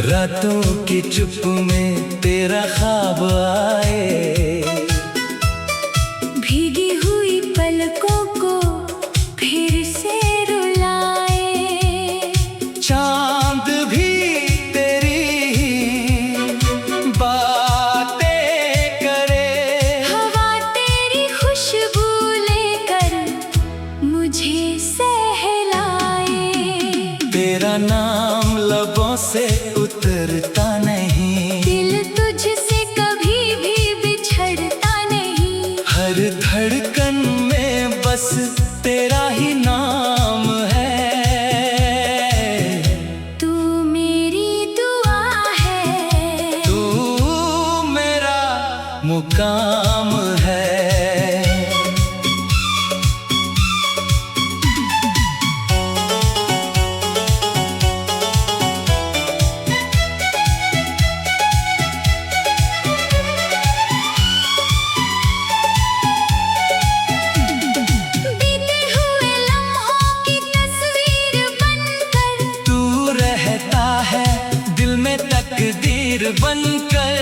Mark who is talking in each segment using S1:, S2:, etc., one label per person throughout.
S1: रातों की चुप में तेरा ख्वाब आए,
S2: भीगी हुई पलकों को फिर से रुलाए।
S1: चांद भी तेरी बातें करे,
S2: हवा तेरी खुशबू लेकर मुझे सहलाए।
S1: तेरा नाम लबों से उतरता नहीं,
S2: दिल तुझसे कभी भी बिछड़ता नहीं।
S1: हर धड़कन में बस तेरा ही नाम है।
S2: तू मेरी दुआ है,
S1: तू मेरा मुकाम है।
S2: बीते हुए लम्हों की तस्वीर बनकर
S1: तू रहता है दिल में तकदीर बनकर।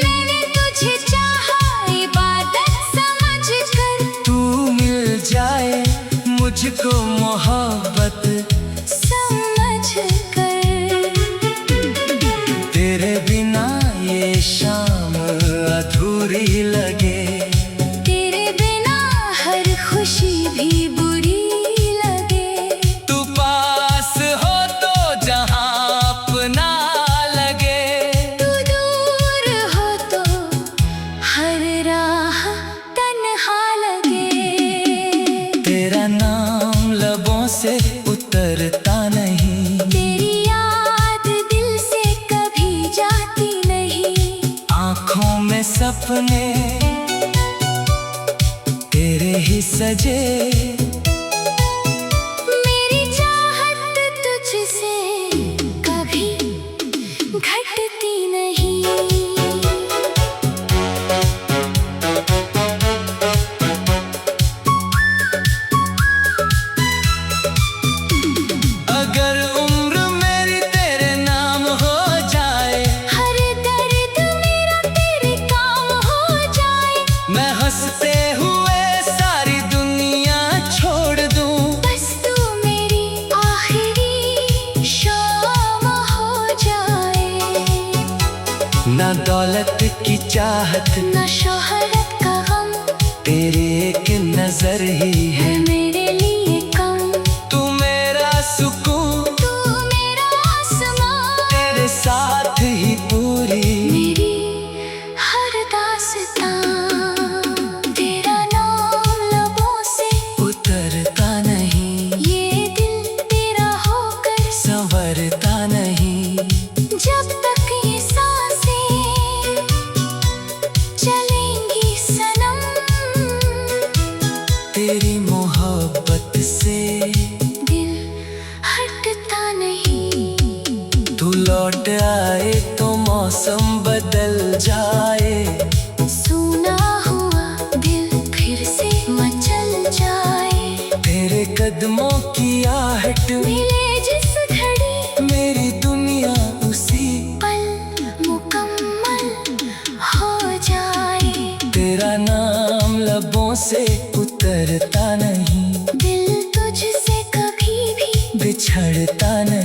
S2: मैंने तुझे चाहा इबादत समझकर।
S1: तू मिल जाए मुझको मोहब्बत
S2: समझकर
S1: तेरे बिना ये शाम अधूरी लगे।
S2: तेरे बिना हर खुशी भी बुरी लगे।
S1: तू पास हो तो जहां अपना लगे,
S2: तू दूर हो तो हर राह तन्हा लगे।
S1: तेरा नाम लबों से उतरता नहीं,
S2: तेरी याद दिल से कभी जाती नहीं।
S1: आँखों में सपने तेरे ही सजे।
S2: मेरी चाहत तुझसे कभी घटती नहीं।
S1: अगर उम्र मेरी तेरे नाम हो जाए,
S2: हर दर्द मेरा तेरे काम हो जाए।
S1: मैं हंसते हुए सारी दुनिया छोड़ दूं।
S2: बस तू मेरी आखिरी शाम हो जाए।
S1: ना दौलत की चाहत
S2: न शोहरत का गम
S1: तेरी एक नजर ही है।
S2: है मेरे लिए कम।
S1: तू मेरा सुकून,
S2: तू मेरा आसमां,
S1: तेरे साथ ही पूरी
S2: मेरी हर दास्तां। तेरा नाम लबों से
S1: उतरता नहीं,
S2: ये दिल तेरा होकर
S1: संवरता नहीं।
S2: जब तक ये सांसें चलेंगी सनम,
S1: तेरी मोहब्बत से
S2: दिल हटता नहीं।
S1: तू लौट आए तो मौसम बदल जाए।
S2: सूना हुआ दिल फिर से मचल जाए।
S1: तेरे कदमों की आहट
S2: मिले जिस घड़ी
S1: मेरी दुनिया उसी
S2: पल मुकम्मल हो जाए।
S1: तेरा नाम लबों से उतरता नहीं,
S2: दिल तुझसे कभी भी
S1: बिछड़ता नहीं।